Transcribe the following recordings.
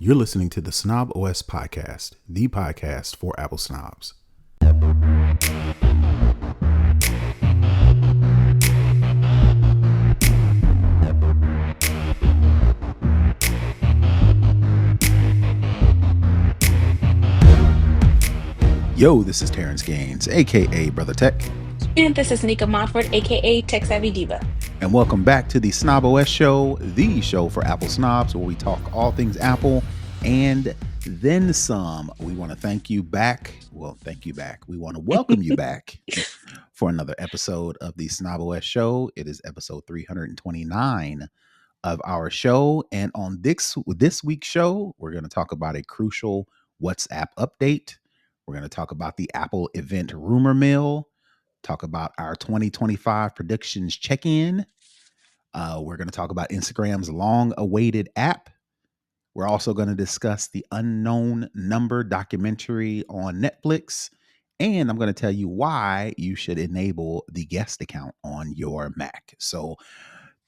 You're listening to the Snob OS podcast, the podcast for Apple snobs. Yo, this is Terrance Gaines, aka Brother Tech. And this is Nica Montford, aka Tech Savvy Diva. And welcome back to the Snob OS show, the show for Apple snobs, where we talk all things Apple and then some. We want to thank you back. Well, thank you back. We want to welcome you back for another episode of the Snob OS show. It is episode 329 of our show. And on this week's show, we're going to talk about a crucial WhatsApp update. We're going to talk about the Apple event rumor mill, talk about our 2025 predictions check-in. We're going to talk about Instagram's long-awaited app. We're also going to discuss the Unknown Number documentary on Netflix. And I'm going to tell you why you should enable the guest account on your Mac. So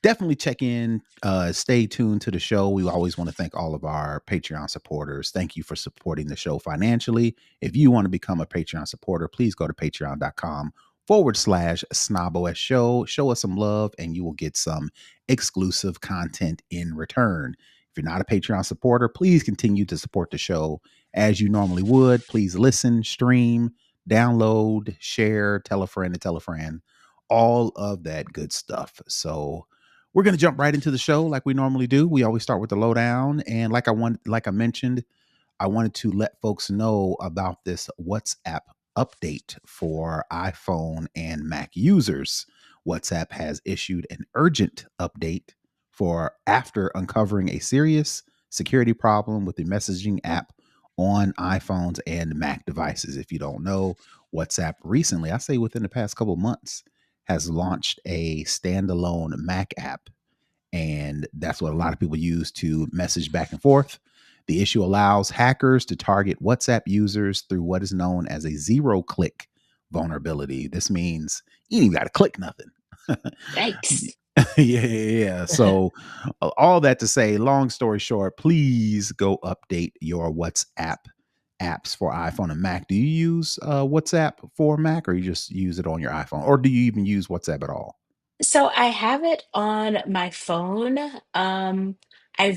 definitely check in, stay tuned to the show. We always want to thank all of our Patreon supporters. Thank you for supporting the show financially. If you want to become a Patreon supporter, please go to patreon.com/snobos show. Show us some love and you will get some exclusive content in return. If you're not a Patreon supporter, please continue to support the show as you normally would. Please listen, stream, download, share, tell a friend to tell a friend, all of that good stuff. So we're going to jump right into the show like we normally do. We always start with the lowdown. And like I mentioned, I wanted to let folks know about this WhatsApp update for iPhone and Mac users. WhatsApp has issued an urgent update for after uncovering a serious security problem with the messaging app on iPhones and Mac devices. If you don't know, WhatsApp recently, I say within the past couple of months, has launched a standalone Mac app, and that's what a lot of people use to message back and forth. The issue allows hackers to target WhatsApp users through what is known as a zero-click vulnerability. This means you ain't even got to click nothing. Yikes. Yeah. So all that to say, long story short, please go update your WhatsApp apps for iPhone and Mac. Do you use WhatsApp for Mac, or you just use it on your iPhone, or do you even use WhatsApp at all? So I have it on my phone. I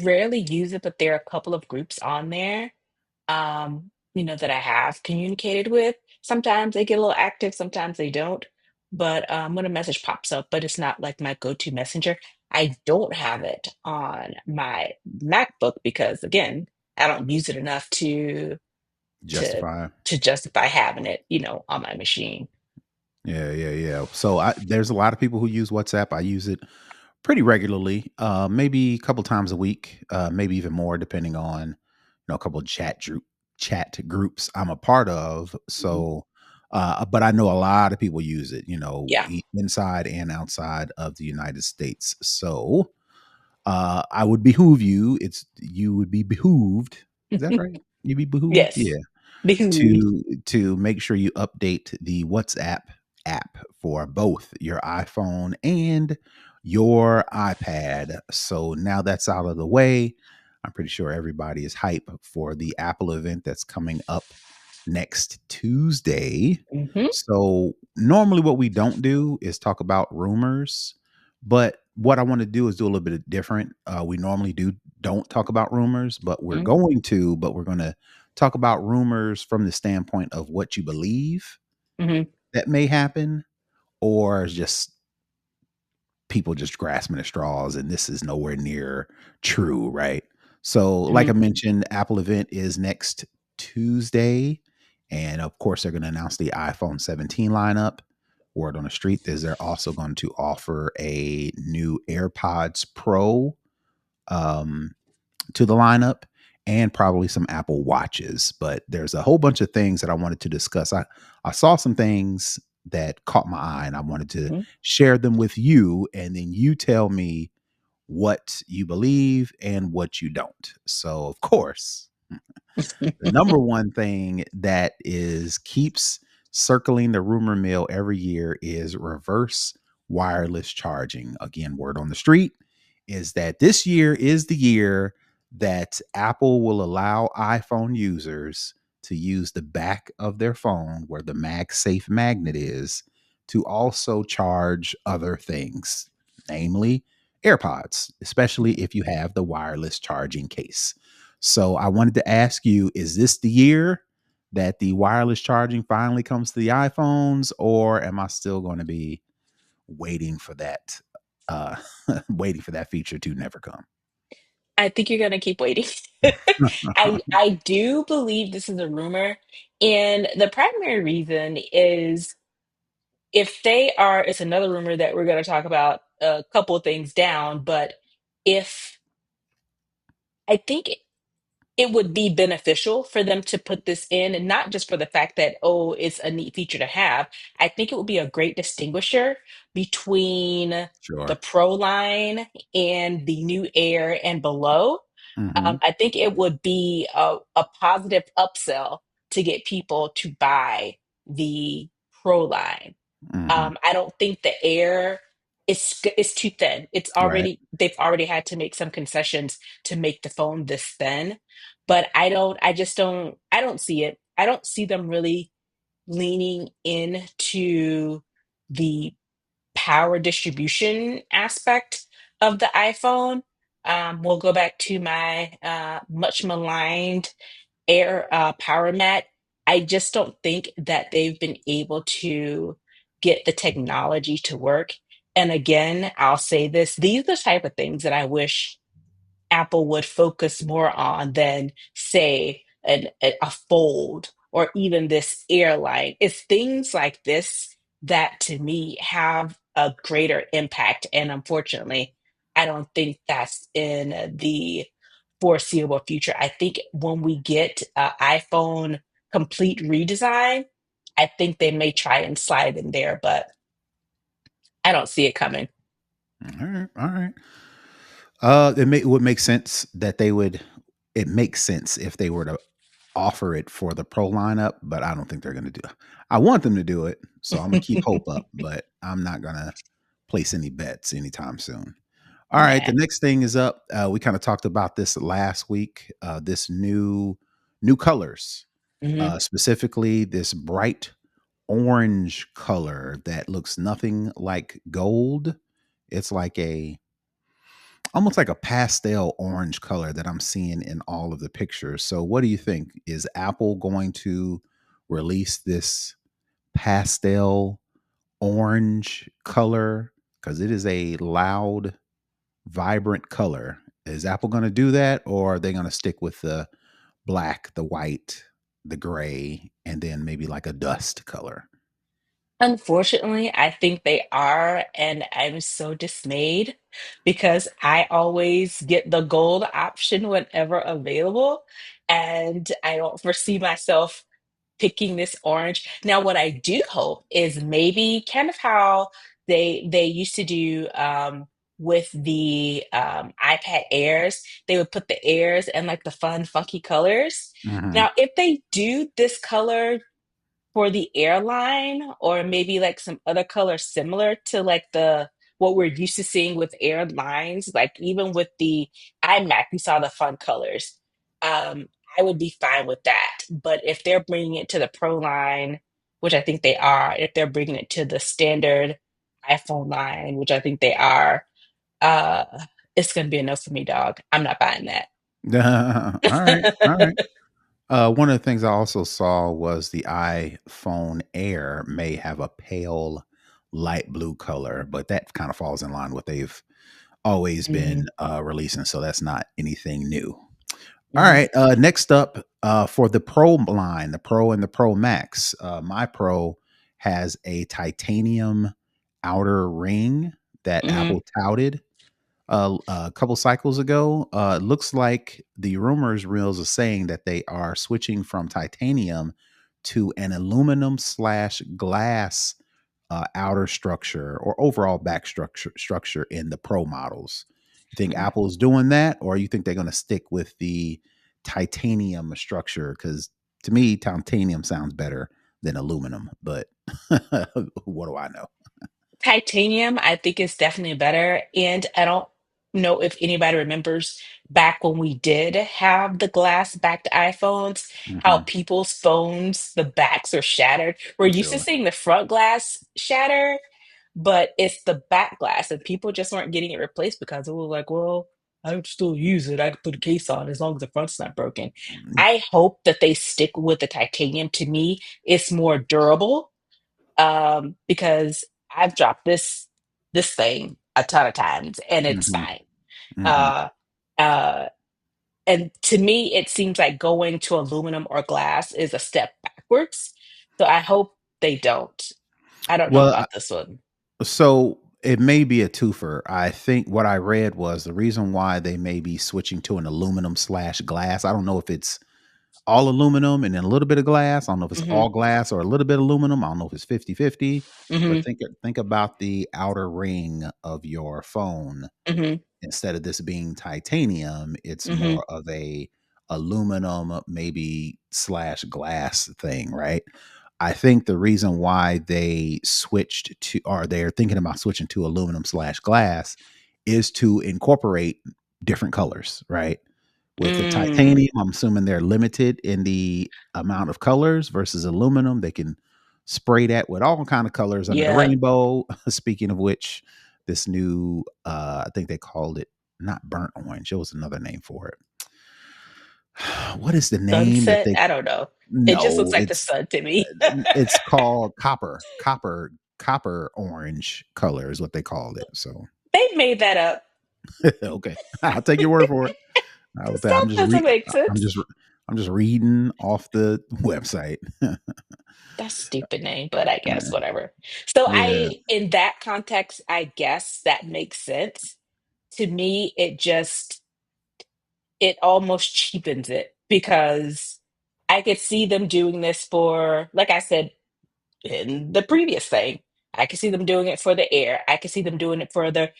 rarely use it, but there are a couple of groups on there, that I have communicated with. Sometimes they get a little active, sometimes they don't. But when a message pops up, but it's not like my go-to messenger, I don't have it on my MacBook because again, I don't use it enough to Justify. to justify having it, on my machine. Yeah. So there's a lot of people who use WhatsApp. I use it pretty regularly, maybe a couple times a week, maybe even more, depending on a couple of chat groups I'm a part of. Mhm. So, but I know a lot of people use it, Yeah. inside and outside of the United States. So, I would behoove you. You would be behooved. Is that right? You'd be behooved. Yes. Yeah, Behooved. to make sure you update the WhatsApp app for both your iPhone and your iPad. So now that's out of the way, I'm pretty sure everybody is hype for the Apple event that's coming up next Tuesday. Hmm. So normally what we don't do is talk about rumors, but what I want to do is do a little bit of different. We normally don't talk about rumors, but we're Hmm. going to, but we're going to talk about rumors from the standpoint of what you believe Hmm. that may happen, or just people just grasping at straws, and this is nowhere near true, right? So, like Hmm. I mentioned, Apple event is next Tuesday, and of course, they're going to announce the iPhone 17 lineup. Word on the street is they're also going to offer a new AirPods Pro um, to the lineup, and probably some Apple Watches. But there's a whole bunch of things that I wanted to discuss. I saw some things that caught my eye, and I wanted to Hmm. share them with you, and then you tell me what you believe and what you don't. So, of course, the number one thing that is keeps circling the rumor mill every year is reverse wireless charging. Again, word on the street is that this year is the year that Apple will allow iPhone users to use the back of their phone where the MagSafe magnet is to also charge other things, namely AirPods, especially if you have the wireless charging case. So I wanted to ask you, is this the year that the wireless charging finally comes to the iPhones, or am I still going to be waiting for that uh waiting for that feature to never come? I think you're gonna keep waiting. I do believe this is a rumor, and the primary reason is if they are, it's another rumor that we're gonna talk about a couple of things down, but if I think it would be beneficial for them to put this in, and not just for the fact that, oh, it's a neat feature to have. I think it would be a great distinguisher between the Sure. Pro line and the new Air and below. Mhm. I think it would be a positive upsell to get people to buy the Pro line. Mhm. I don't think the Air is too thin. Right. They've already had to make some concessions to make the phone this thin. But I don't see it. I don't see them really leaning into the power distribution aspect of the iPhone. We'll go back to my much maligned Air Power Mat. I just don't think that they've been able to get the technology to work. And again, I'll say this, these are the type of things that I wish Apple would focus more on than, say, a fold or even this airline. It's things like this that to me have a greater impact. And unfortunately, I don't think that's in the foreseeable future. I think when we get iPhone complete redesign, I think they may try and slide in there, but I don't see it coming. All right. All right. It would make sense that they would. It makes sense if they were to offer it for the pro lineup, but I don't think they're going to do it. I want them to do it, so I'm gonna keep hope up, but I'm not gonna place any bets anytime soon. All right, the Yeah. next thing is up. We kind of talked about this last week. This new colors, Mhm. specifically this bright orange color that looks nothing like gold. It's like a almost like a pastel orange color that I'm seeing in all of the pictures. So, what do you think? Is Apple going to release this pastel orange color? Because it is a loud, vibrant color. Is Apple going to do that, or are they going to stick with the black, the white, the gray, and then maybe like a dust color? Unfortunately, I think they are, and I'm so dismayed because I always get the gold option whenever available, and I don't foresee myself picking this orange. Now, what I do hope is maybe kind of how they used to do with the iPad Airs. They would put the Airs and like the fun, funky colors. Hmm. Now, if they do this color for the airline or maybe like some other color similar to like the what we're used to seeing with airlines, like even with the iMac, we saw the fun colors. Um, I would be fine with that. But if they're bringing it to the Pro line, which I think they are, if they're bringing it to the standard iPhone line, which I think they are, uh, it's going to be a no for me, dog. I'm not buying that. All right, all right. One of the things I also saw was the iPhone Air may have a pale light blue color, but that kind of falls in line with what they've always been Mhm, releasing, so that's not anything new. All mhm, right, next up for the Pro line, the Pro and the Pro Max. My Pro has a titanium outer ring that mhm. Apple touted a couple cycles ago. It looks like the rumors reels are saying that they are switching from titanium to an aluminum slash glass outer structure or overall back structure in the Pro models. You think Apple's doing that, or you think they're going to stick with the titanium structure? Because to me, titanium sounds better than aluminum, but what do I know? Titanium, I think is definitely better. And I don't. know if anybody remembers back when we did have the glass backed iPhones, how Hmm. people's phones, the backs are shattered. We're used to Sure. seeing the front glass shatter, but it's the back glass, and people just weren't getting it replaced because it was like, well, I would still use it. I could put a case on as long as the front's not broken. I hope that they stick with the titanium. To me, it's more durable, because I've dropped this thing a ton of times and it's Hmm. fine. Hmm. Uh, uh, and to me, it seems like going to aluminum or glass is a step backwards. So I hope they don't. I don't know Well, about this one. so it may be a twofer. I think what I read was the reason why they may be switching to an aluminum slash glass. I don't know if it's all aluminum and then a little bit of glass. I don't know if it's Hmm. all glass or a little bit aluminum. I don't know if it's 50-50. But Hmm. think about the outer ring of your phone. Hmm. Instead of this being titanium, it's Hmm. more of a aluminum maybe slash glass thing, right? I think the reason why they switched to, or they're thinking about switching to aluminum slash glass, is to incorporate different colors, right? With the Mm, titanium, I'm assuming they're limited in the amount of colors versus aluminum. They can spray that with all kind of colors under the yeah, rainbow. Speaking of which, this new, I think they called it not burnt orange. It was another name for it. What is the name that sunset. they? I don't know. It just looks No, like the sun to me. it's called copper orange color is what they called it. So They made that up. okay, I'll take your word for it. This stuff doesn't make I'm sense. just I'm just reading off the website. That's a stupid name, but I guess whatever. So Yeah. in that context, I guess that makes sense. To me, it almost cheapens it because I could see them doing this for, like I said in the previous thing, I could see them doing it for the Air. I could see them doing it for the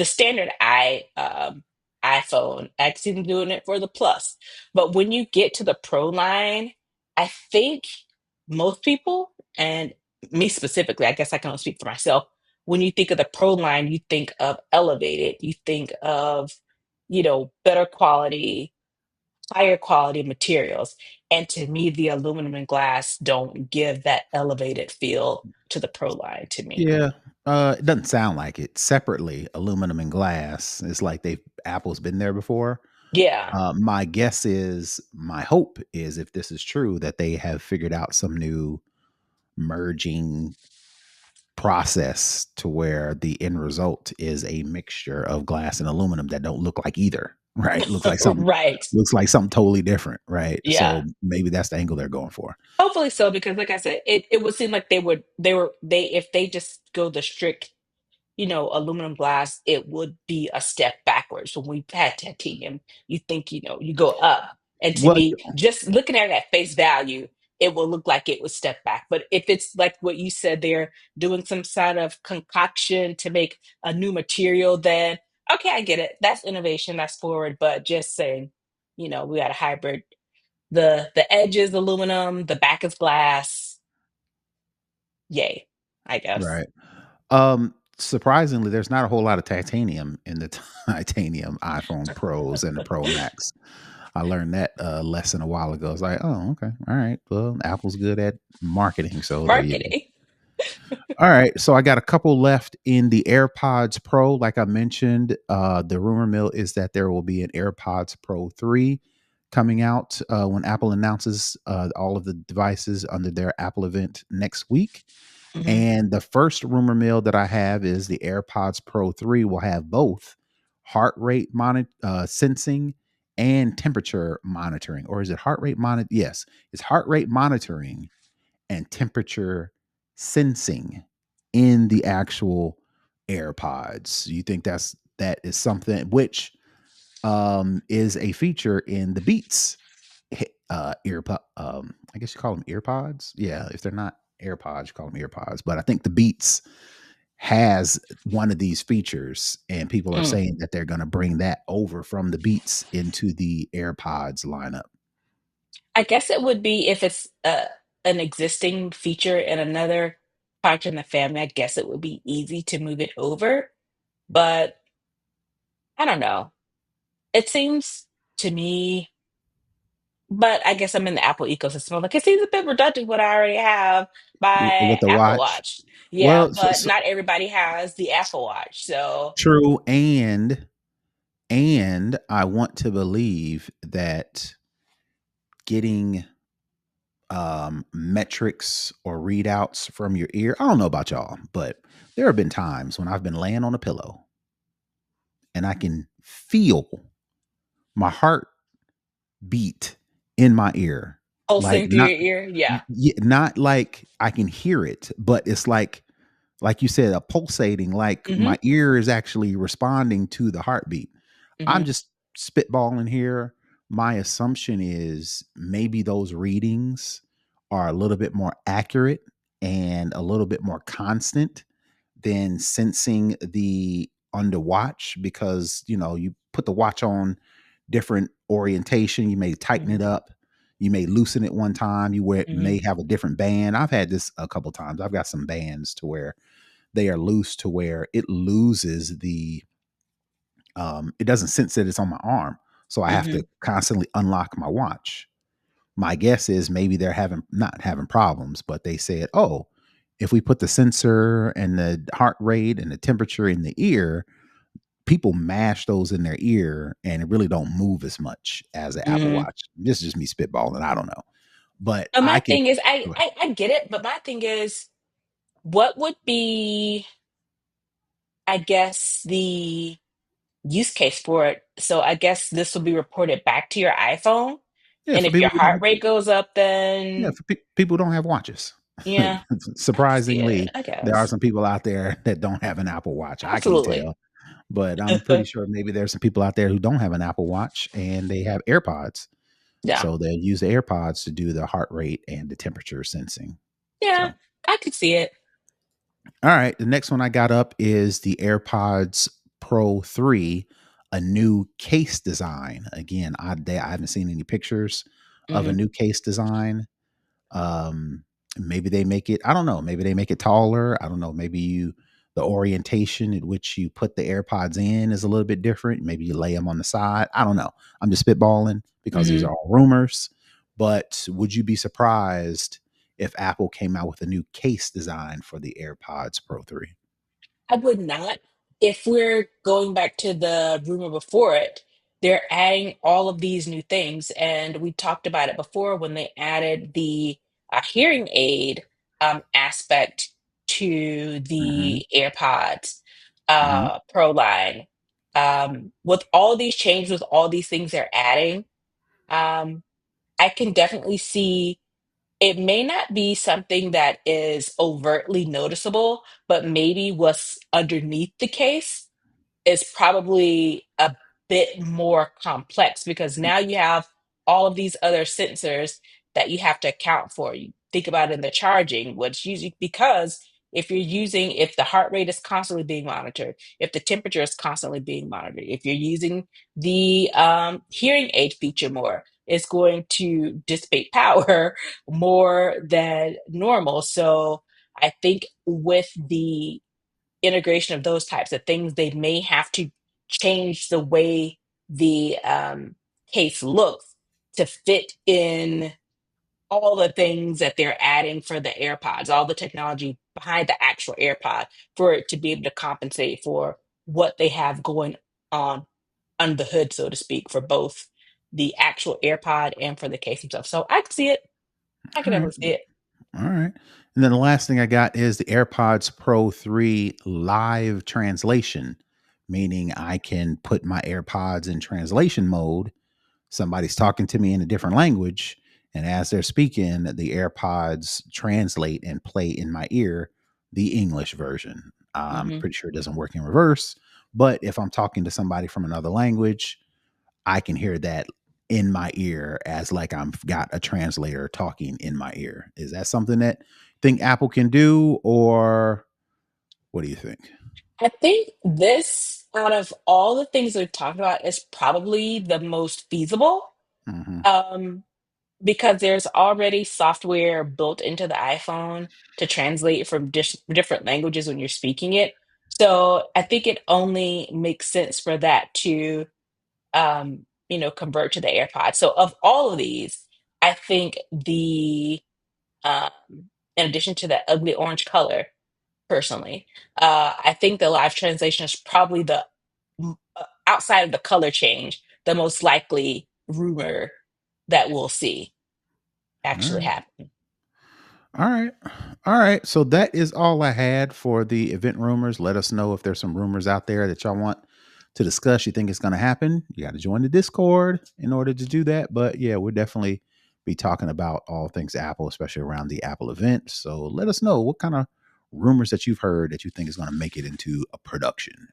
standard iPhone. I could see them doing it for the Plus. But when you get to the Pro line, I think most people, and me specifically, I guess I can only speak for myself. When you think of the Pro line, you think of elevated. You think of, better quality, higher quality materials. And to me, the aluminum and glass don't give that elevated feel to the Pro line to me. Yeah. It doesn't sound like it. Separately, aluminum and glass. It's like Apple's been there before. Yeah. My guess is, my hope is, if this is true, that they have figured out some new merging process to where the end result is a mixture of glass and aluminum that don't look like either, right? Right. Looks like something totally different, right? So Yeah. maybe that's the angle they're going for. Hopefully so, because like I said, it would seem like they if they just go the strict, aluminum glass, it would be a step backwards. When we've had titanium, you think, you go up. And to What me, just looking at it at face value, it will look like it would step back. But if it's like what you said, they're doing some sort of concoction to make a new material, then okay, I get it. That's innovation, that's forward. But just saying, we got a hybrid. The edge is aluminum, the back is glass. Yay, I guess. right? Surprisingly, there's not a whole lot of titanium in the titanium iPhone Pros and the Pro Max. I learned that lesson a while ago. It's like, oh, okay, all right. Well, Apple's good at marketing, so there you go. Marketing. All right, so I got a couple left in the AirPods Pro. Like I mentioned, the rumor mill is that there will be an AirPods Pro 3 coming out when Apple announces all of the devices under their Apple event next week. Hmm. And the first rumor mill that I have is the AirPods Pro 3 will have both heart rate sensing and temperature monitoring. Or is it heart rate monitor? Yes, it's heart rate monitoring and temperature sensing in the actual AirPods. You think that is something which is a feature in the Beats earpod, I guess you call them earpods. Yeah, if they're not AirPods, you call them earpods. But I think the Beats has one of these features, and people are Mm. saying that they're going to bring that over from the Beats into the AirPods lineup. I guess it would be if it's an existing feature in another part in the family. I guess it would be easy to move it over. But I don't know. It seems to me, but I guess I'm in the Apple ecosystem. I'm like, it seems a bit redundant what I already have my With the Apple watch. Watch. Yeah, Well, but not everybody has the Apple Watch. So, true, and I want to believe that getting metrics or readouts from your ear. I don't know about y'all, but there have been times when I've been laying on a pillow and I can feel my heart beat in my ear. Like pulsing through your ear. Yeah. not like I can hear it, but it's like you said, a pulsating, like Mm-hmm. my ear is actually responding to the heartbeat. I'm Mm-hmm. just spitballing here. My assumption is maybe those readings are a little bit more accurate and a little bit more constant than sensing the under watch, because you put the watch on different orientation, you may tighten Mm-hmm. it up, you may loosen it one time, Mm-hmm. may have a different band. I've had this a couple times. I've got some bands to where they are loose to where it loses the it doesn't sense that it's on my arm, so I have Mm-hmm. to constantly unlock my watch. My guess is maybe they're having not having problems, but they said, oh, if we put the sensor and the heart rate and the temperature in the ear, people mash those in their ear and it really don't move as much as an Apple Mm-hmm. Watch. This is just me spitballing, I don't know, but But my I can thing is, go ahead. I get it, but my thing is, what would be, I guess, the use case for it? So I guess this will be reported back to your iPhone. Yeah, And for if your people who don't heart rate goes up, yeah, then for people who don't have watches. yeah, I can see it, Surprisingly, I there are guess. some people out there that don't have an Apple Watch. I can't Absolutely. tell, but I'm pretty sure maybe there's some people out there who don't have an Apple Watch and they have AirPods. Yeah. So they'll use the AirPods to do the heart rate and the temperature sensing. Yeah, So, I could see it. all right, the next one I got up is the AirPods Pro 3, a new case design. Again, I haven't seen any pictures of a Hmm. new case design. Um, maybe they make it, I don't know, maybe they make it taller. I don't know. Maybe the orientation at which you put the AirPods in is a little bit different. Maybe you lay them on the side. I don't know. I'm just spitballing because these Hmm. are all rumors. But would you be surprised if Apple came out with a new case design for the AirPods Pro 3? I would not. If we're going back to the rumor before it, they're adding all of these new things. And we talked about it before when they added the hearing aid aspect to Hmm. the AirPods Hmm. Pro line. With all these changes, with all these things they're adding, um, I can definitely see. It may not be something that is overtly noticeable, but maybe what's underneath the case is probably a bit more complex because now you have all of these other sensors that you have to account for. You think about in the charging, what's usually because if the heart rate is constantly being monitored, if the temperature is constantly being monitored, if you're using the hearing aid feature more, it's going to dissipate power more than normal. So I think with the integration of those types of things, they may have to change the way the case looks to fit in all the things that they're adding for the AirPods, all the technology behind the actual AirPod, for it to be able to compensate for what they have going on under the hood, so to speak, for both the actual AirPod and for the case themselves. So I can see it. I can All right. definitely see it. All right. And then the last thing I got is the AirPods Pro 3 live translation, meaning I can put my AirPods in translation mode. Somebody's talking to me in a different language. And as they're speaking, the AirPods translate and play in my ear the English version. I'm Hmm. pretty sure it doesn't work in reverse. But if I'm talking to somebody from another language, I can hear that in my ear as like I've got a translator talking in my ear. Is that something that think Apple can do, or what do you think? I think this, out of all the things we've talked about, is probably the most feasible. Hmm. Um, because there's already software built into the iPhone to translate from different languages when you're speaking it. So I think it only makes sense for that to convert to the AirPods. So of all of these, I think the um, in addition to that ugly orange color, personally, I think the live translation is probably outside of the color change, the most likely rumor that we'll see All actually right. happen. All right. All right. So that is all I had for the event rumors. Let us know if there's some rumors out there that y'all want to discuss. You think it's going to happen. You got to join the Discord in order to do that. But yeah, we'll definitely be talking about all things Apple, especially around the Apple event. So let us know what kind of rumors that you've heard that you think is going to make it into a production.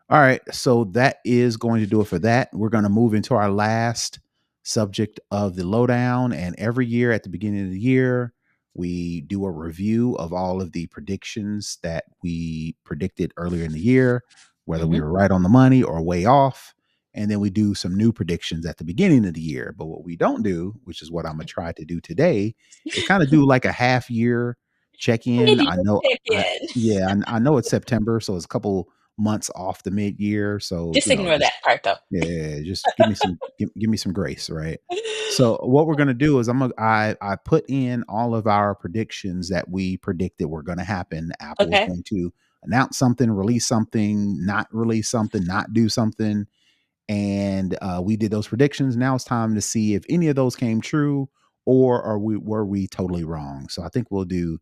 All right. So that is going to do it for that. We're going to move into our last subject of the lowdown. And every year at the beginning of the year, we do a review of all of the predictions that we predicted earlier in the year, whether we Hmm. were right on the money or way off. And then we do some new predictions at the beginning of the year. But what we don't do, which is what I'm going to try to do today, is kind of do like a half year check in. Maybe I you know, pick I, it. yeah, I know it's September, so it's a couple months off the mid year. So, Just ignore just that part though. yeah, just give me some grace, right? So what we're gonna do is I put in all of our predictions that we predicted were gonna happen. Apple was Okay. going to announce something, release something, not release something, not do something. And we did those predictions. Now it's time to see if any of those came true or were we totally wrong. So I think I'll do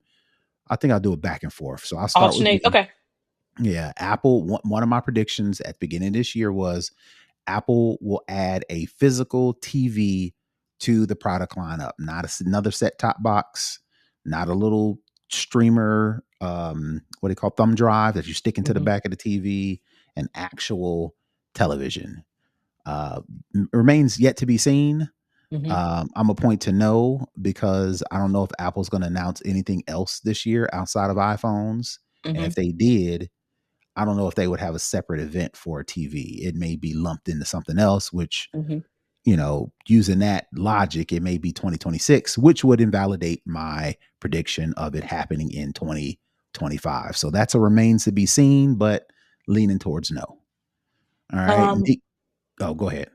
it back and forth. So I'll start with Alternate. me. Okay. Yeah, Apple. One of my predictions at the beginning of this year was Apple will add a physical TV to the product lineup, not another set top box, not a little streamer, what do you call thumb drive that you stick into the Hmm. back of the TV, an actual television. Uh, Remains yet to be seen. Hmm. I'm a point to no because I don't know if Apple's going to announce anything else this year outside of iPhones. And Hmm. if they did, I don't know if they would have a separate event for a TV. It may be lumped into something else, which, Hmm. using that logic, it may be 2026, which would invalidate my prediction of it happening in 2025. So that's a remains to be seen, but leaning towards no. All right. Um, Oh, go ahead.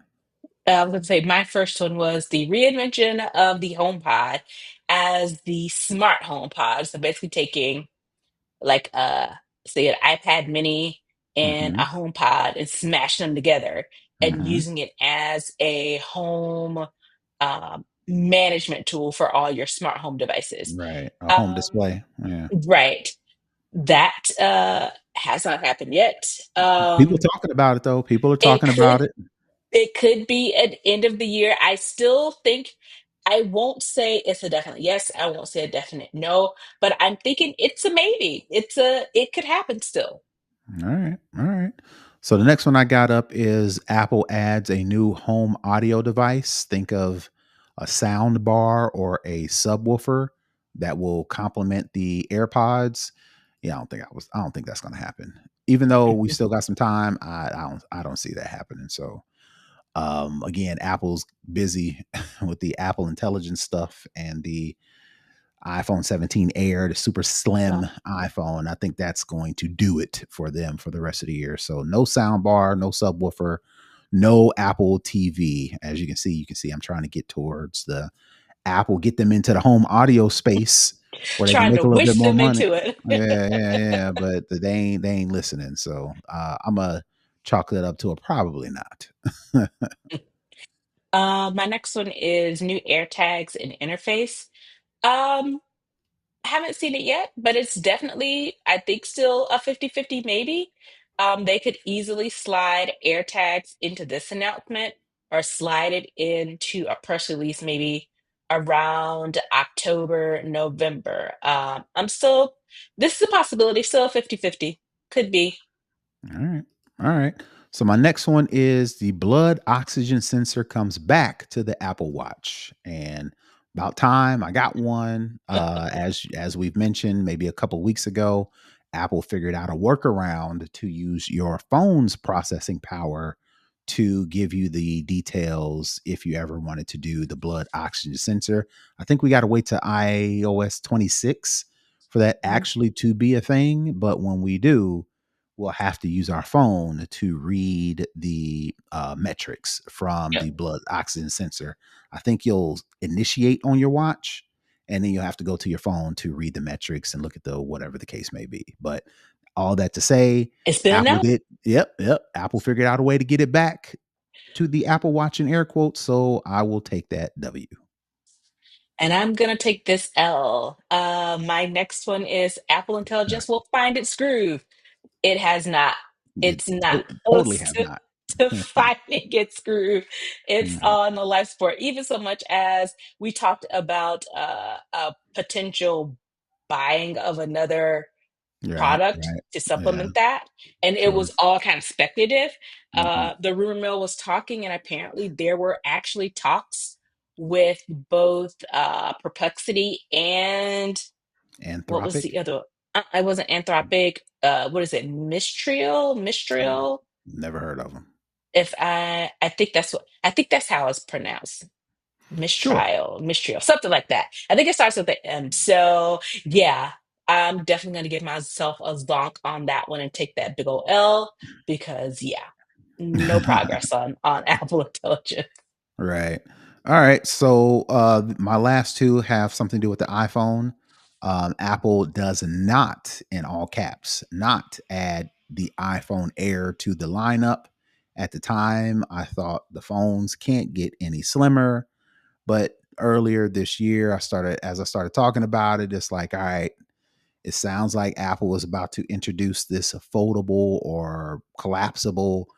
I was going to say my first one was the reinvention of the HomePod as the smart HomePod. So basically taking like say an iPad mini and Mm-hmm. a HomePod and smashing them together and Mm-hmm. using it as a home management tool for all your smart home devices. Right. A home Um, display. Yeah. right. That has not happened yet. People talking about it though. People are It talking about could it. it could be at end of the year. I still think I won't say it's a definite yes. I won't say a definite no, but I'm thinking it's a maybe. It could happen still. All right. All right. So the next one I got up is Apple adds a new home audio device. Think of a sound bar or a subwoofer that will complement the AirPods. Yeah, I don't think that's gonna happen. Even though we still got some time, I don't see that happening. So again, Apple's busy with the Apple Intelligence stuff and the iPhone 17 Air, the super slim Uh, iPhone. I think that's going to do it for them for the rest of the year. So no sound bar, no subwoofer, no Apple TV. As you can see I'm trying to get towards the Apple, get them into the home audio space where they can Trying make to a little bit wish more them money. into it. Yeah, yeah, yeah. But they ain't listening. So I'm a chalk that up to a probably not. My next one is new AirTags and interface. Um, haven't seen it yet, but it's definitely, I think, still a 50-50 maybe. They could easily slide AirTags into this announcement or slide it into a press release maybe around October, November. This is a possibility, still a 50-50. Could be. All right. All right. So my next one is the blood oxygen sensor comes back to the Apple Watch. And about time I got one. As we've mentioned, maybe a couple weeks ago, Apple figured out a workaround to use your phone's processing power to give you the details if you ever wanted to do the blood oxygen sensor. I think we got to wait to iOS 26 for that Mhm. actually to be a thing. But when we do, we'll have to use our phone to read the metrics from Yep. the blood oxygen sensor. I think you'll initiate on your watch, and then you'll have to go to your phone to read the metrics and look at the whatever the case may be. But all that to say, It's been Apple announced. did. Yep. Apple figured out a way to get it back to the Apple Watch in air quotes. So I will take that W. And I'm gonna take this L. My next one is Apple Intelligence will find its groove. It has not. It It's not totally close has to, not. to finding its groove. It's Mhm. on the life support, even so much as we talked about a potential buying of another Right, product right. to Yeah, supplement that. And it true. was all kind of speculative. Mhm. The rumor mill was talking, and apparently there were actually talks with both Perplexity and what was Anthropic? the other? I wasn't Anthropic. What is it? Mistral. Never heard of them. If I think that's what I think that's how it's pronounced. Sure. Mistral, something like that. I think it starts with the M. So yeah, I'm definitely gonna give myself a zonk on that one and take that big old L because yeah, no progress on Apple Intelligence. Right. All right. So my last two have something to do with the iPhone. Apple does not, in all caps, not add the iPhone Air to the lineup. At the time, I thought the phones can't get any slimmer. But earlier this year, as I started talking about it, it's like, all right, it sounds like Apple is about to introduce this foldable or collapsible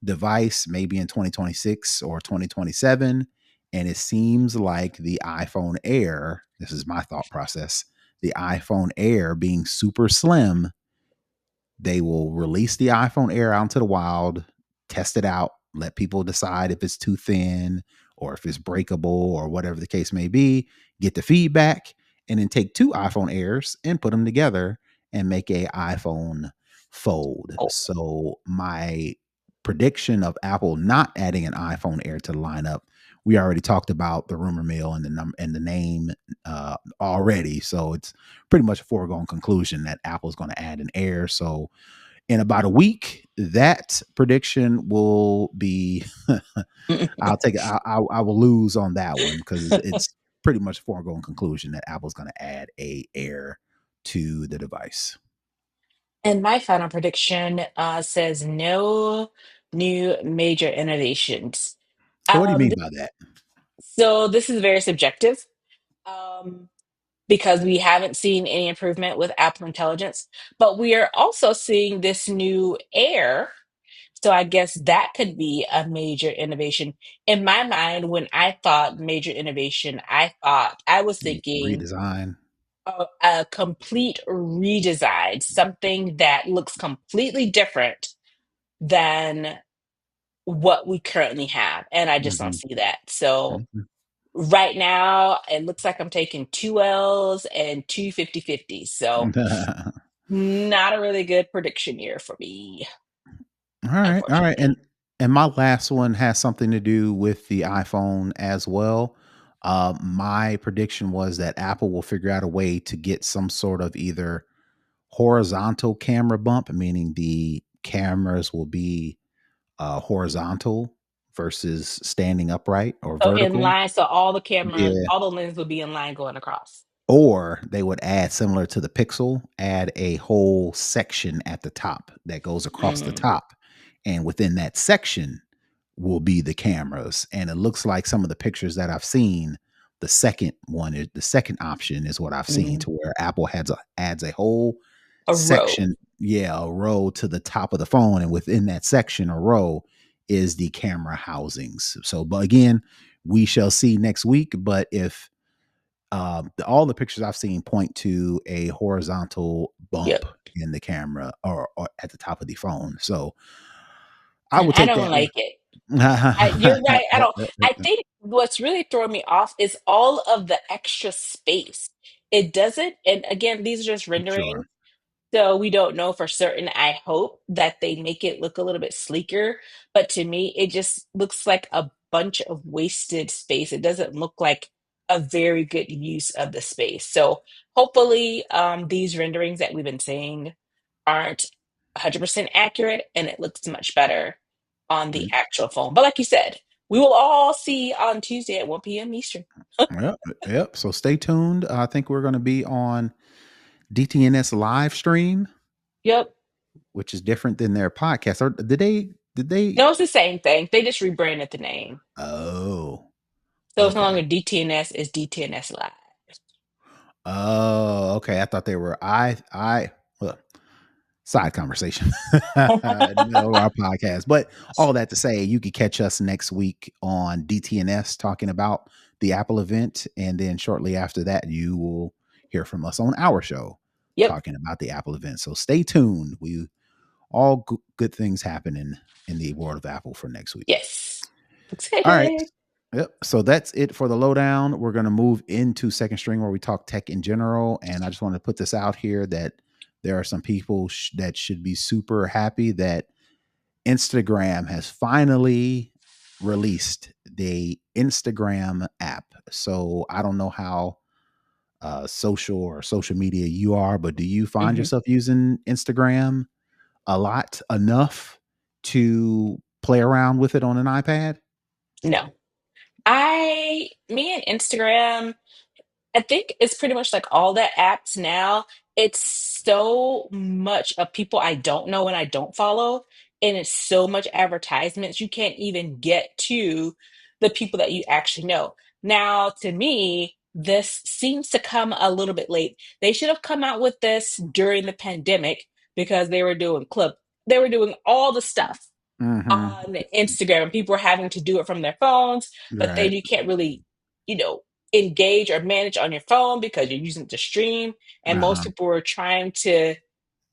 device maybe in 2026 or 2027. And it seems like the iPhone Air, this is my thought process, the iPhone Air being super slim, they will release the iPhone Air out into the wild, test it out, let people decide if it's too thin or if it's breakable or whatever the case may be, get the feedback, and then take two iPhone Airs and put them together and make a iPhone Fold. Oh, So my prediction of Apple not adding an iPhone Air to the lineup, we already talked about the rumor mill and the name already. So it's pretty much a foregone conclusion that Apple's going to add an Air. So in about a week, that prediction will be. I'll take it. I will lose on that one because it's pretty much a foregone conclusion that Apple's going to add a Air to the device. and my final prediction says no new major innovations. So what do you Um, mean by that? so this is very subjective. Um, because we haven't seen any improvement with Apple Intelligence, but we are also seeing this new Air. So I guess that could be a major innovation. In my mind, when I thought major innovation, I was thinking Redesign. a complete redesign, something that looks completely different than what we currently have. And I just don't Mhm. see that. So Mhm. right now, it looks like I'm taking two L's and two 50-50s. So not a really good prediction year for me, All right, unfortunately. and my last one has something to do with the iPhone as well. My prediction was that Apple will figure out a way to get some sort of either horizontal camera bump, meaning the cameras will be horizontal versus standing upright or So in vertical. line, so all the cameras, Yeah, all the lenses would be in line going across. or they would add, similar to the Pixel, add a whole section at the top that goes across the Mm, top. And within that section will be the cameras. And it looks like some of the pictures that I've seen, the second option is what I've seen, mm. to where Apple adds a whole A row. section, yeah, a row to the top of the phone. And within that section or row is the camera housings. So, but again, we shall see next week. But if all the pictures I've seen point to a horizontal bump Yep. in the camera or at the top of the phone. So I And will I take don't that like it. one. You're right. I don't. I think what's really throwing me off is all of the extra space. It doesn't. And again, these are just renderings. Sure. So we don't know for certain. I hope that they make it look a little bit sleeker. But to me, it just looks like a bunch of wasted space. It doesn't look like a very good use of the space. So hopefully, these renderings that we've been seeing aren't. 100% accurate and it looks much better on the Mm, actual phone. But like you said, we will all see on Tuesday at 1 p.m. Eastern. yep, yep. So stay tuned. I think we're going to be on DTNS live stream, Yep. which is different than their podcast. Or did they? Did they? No, it's the same thing. They just rebranded the name. Oh, So it's no okay. longer DTNS, it's DTNS Live. Oh, okay. I thought they were. Well, side conversation in the middle of our podcast. But all that to say, you could catch us next week on DTNS talking about the Apple event. And then shortly after that, you will hear from us on our show Yep. talking about the Apple event. So stay tuned. We all good things happening in the world of Apple for next week. Yes. All right. Excited. Yep. So that's it for the lowdown. We're going to move into second string where we talk tech in general. And I just want to put this out here that there are some people that should be super happy that Instagram has finally released the Instagram app. So I don't know how social or social media you are, but do you find Hmm. yourself using Instagram a lot enough to play around with it on an iPad? No. Me and Instagram, I think it's pretty much like all the apps now. It's so much of people I don't know and I don't follow, and it's so much advertisements. You can't even get to the people that you actually know. Now, to me, this seems to come a little bit late. They should have come out with this during the pandemic because they were doing all the stuff Mm-hmm. on Instagram and people were having to do it from their phones, but then Right. you can't really, you know, engage or manage on your phone because you're using it to stream. And most Uh-huh. people were trying to,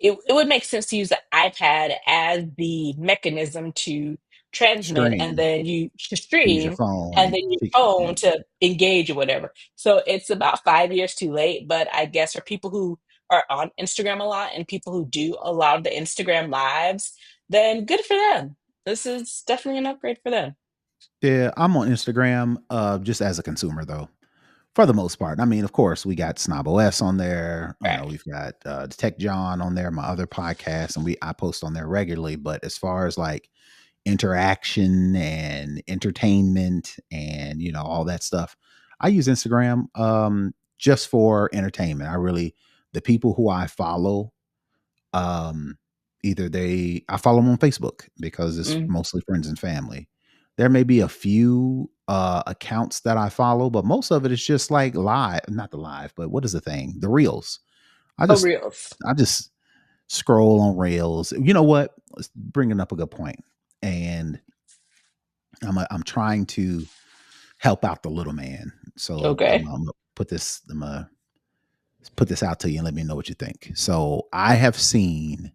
it would make sense to use the iPad as the mechanism to transmit and Stream. then you to Use your stream and phone. then your phone to engage or whatever. So it's about 5 years too late. But I guess for people who are on Instagram a lot and people who do a lot of the Instagram lives, then good for them. This is definitely an upgrade for them. Yeah, I'm on Instagram just as a consumer though. For the most part. I mean, of course, we got Snob OS on there. You know, Right. we've got Tech John on there, my other podcast, and I post on there regularly. But as far as like interaction and entertainment and all that stuff, I use Instagram just for entertainment. The people who I follow, um either I follow them on Facebook because it's Mm. mostly friends and family. There may be a few accounts that I follow, but most of it is just like live, not the live, but what is the thing, the reels. i Oh, just reels. I just scroll on rails. You know what, bringing up a good point. And I'm trying to help out the little man. So Okay. I'm gonna put this out to you and let me know what you think. So I have seen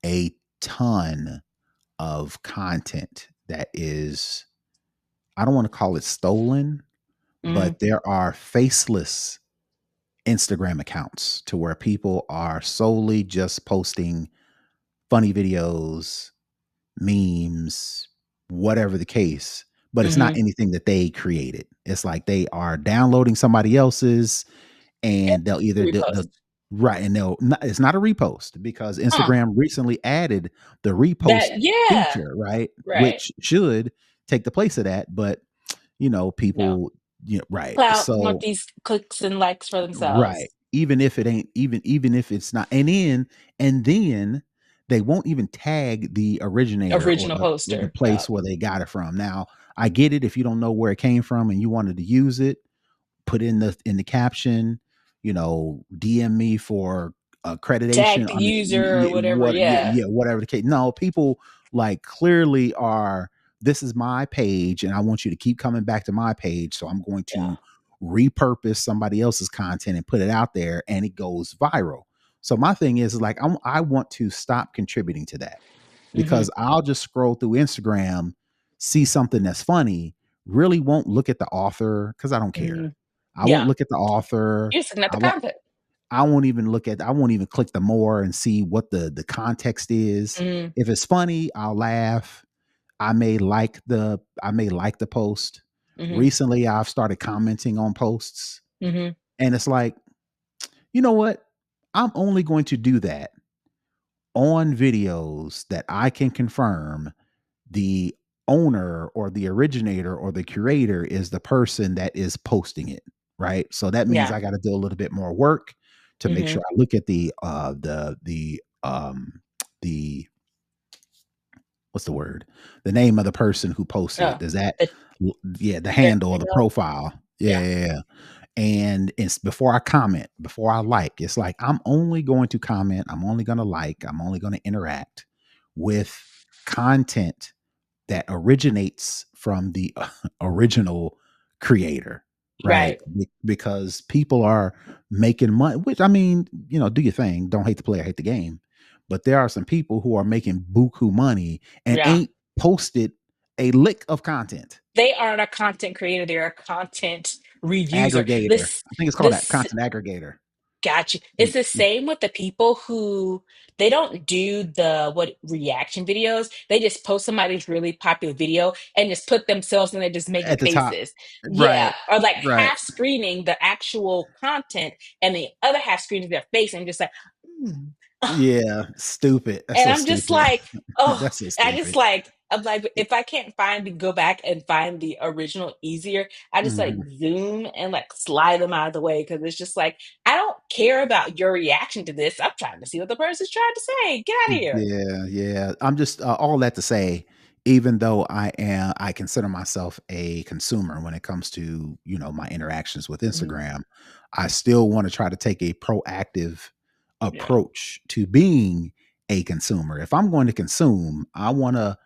a ton of content that is, I don't want to call it stolen, Mm, but there are faceless Instagram accounts to where people are solely just posting funny videos, memes, whatever the case, but it's not hmm. anything that they created. It's like they are downloading somebody else's, and they'll either Repost. right, and it's not a repost because Huh. Instagram recently added the repost Yeah. feature, right? Right. Which should take the place of that, but No. people, right. Clout want So these clicks and likes for themselves. right. Even if it ain't, even if it's not, and then they won't even tag the originator or Original the poster. Yeah. place where they got it from. Now, I get it if you don't know where it came from and you wanted to use it, put in the caption, DM me for Tag accreditation. the I mean, user or whatever. Yeah. yeah, whatever the case. No, people like clearly are. This is my page, and I want you to keep coming back to my page. So I'm going Yeah. to repurpose somebody else's content and put it out there, and it goes viral. So my thing is like I want to stop contributing to that Hmm. because I'll just scroll through Instagram, see something that's funny, really won't look at the author because I don't care. Hmm. I won't Yeah. look at the author. You're looking at I the won't content. I won't even click the more and see what the context is. Mm, If it's funny, I'll laugh. I may like the post. hmm. Recently I've started commenting on posts, Hmm. and it's like, you know what? I'm only going to do that on videos that I can confirm the owner or the originator or the curator is the person that is posting it, right? So that means Yeah. I got to do a little bit more work to make Hmm. sure I look at the what's the word? The name of the person who posted it. Oh, Does that the, yeah, the their handle or the title. profile. Yeah, Yeah. yeah, yeah. And it's before I comment, before I like, it's like I'm only going to comment, I'm only going to like, I'm only going to interact with content that originates from the original creator, right? Right. Because people are making money, which I mean, do your thing. Don't hate the player, hate the game. But there are some people who are making buku money and Yeah. ain't posted a lick of content. They aren't a content creator, they're a content reuser. Aggregator. I think it's called that This content aggregator. Got you. Mm, It's the mm. same with the people who they don't do the what reaction videos. They just post somebody's really popular video and just put themselves in there just making At the top. faces. Yeah. Right. Or like Right. half screening the actual content and the other half screening their face and just like, "Mm." Yeah. Stupid. That's And so I'm just stupid. like, oh, That's so I just stupid. like, I'm like, if I can't go back and find the original easier, I just like Mhm. zoom and like slide them out of the way because it's just like, I don't care about your reaction to this. I'm trying to see what the person's trying to say. Get out of here. Yeah, yeah. I'm just all that to say, even though I consider myself a consumer when it comes to my interactions with Mhm. Instagram, I still want to try to take a proactive Yeah. approach to being a consumer. If I'm going to consume, I want to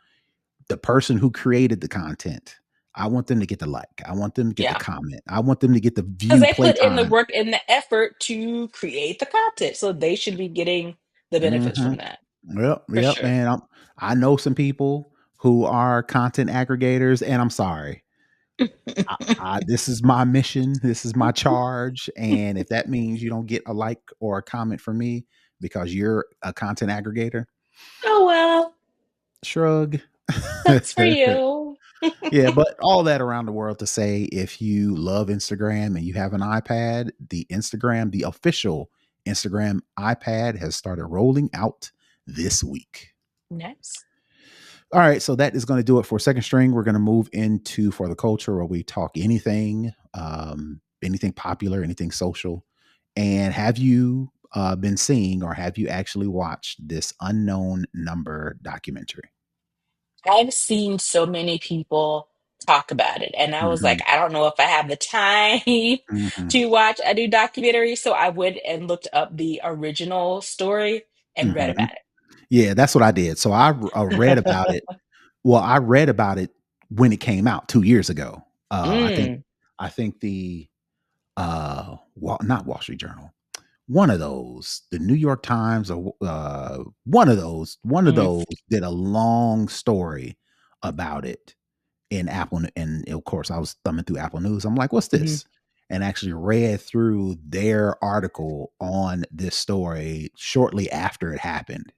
the person who created the content. I want them to get the like. I want them to get the Yeah. comment. I want them to get the Because view they put in the playtime. work and the effort to create the content. So they should be getting the benefits Hmm. from that Yep, for yep, sure. man. I know some people who are content aggregators, and I'm sorry. This is my mission. This is my charge. And if that means you don't get a like or a comment from me because you're a content aggregator, Oh, well, shrug. that's for you. Yeah, but all that around the world to say, if you love Instagram and you have an iPad, the official Instagram iPad has started rolling out this week. Nice. All right, so that is going to do it for second string. We're going to move into for the culture where we talk anything popular, anything social. And have you been seeing or have you actually watched this unknown number documentary? I've seen so many people talk about it, and I was like, Hmm. I don't know if I have the time Hmm. to watch a new documentary. So I went and looked up the original story and read Hmm. about Yeah, that's what I did. So I read about it. it. Well, I read about it when it came out 2 years ago. I think Mm, the not Wall Street Journal, one of those, the New York Times or one of mhm, those did a long story about it in Apple, and of course I was thumbing through Apple News. I'm like, what's mhm. this? And actually read through their article on this story shortly after it happened.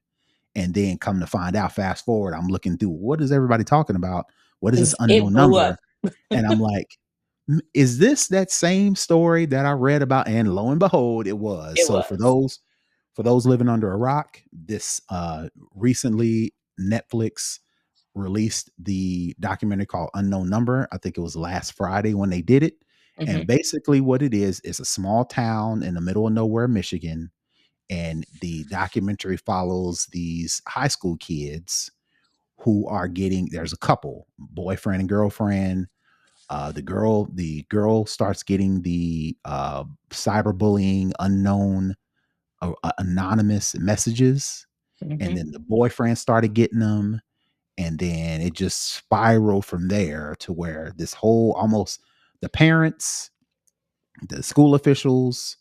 And then come to find out, fast forward, I'm looking through what is everybody talking about? What is this 'Cause it unknown blew up. number? And I'm like, Is this that same story that I read about?" And lo and behold, it was. It So was. for those living under a rock, this recently Netflix released the documentary called Unknown Number. I think it was last Friday when they did it. And Mhm. basically what it is a small town in the middle of nowhere, Michigan, and the documentary follows these high school kids who are getting there's a couple, boyfriend and girlfriend. The girl starts getting the cyberbullying, unknown, anonymous messages, and Mhm. then the boyfriend started getting them, and then it just spiraled from there to where this whole almost the parents, the school officials,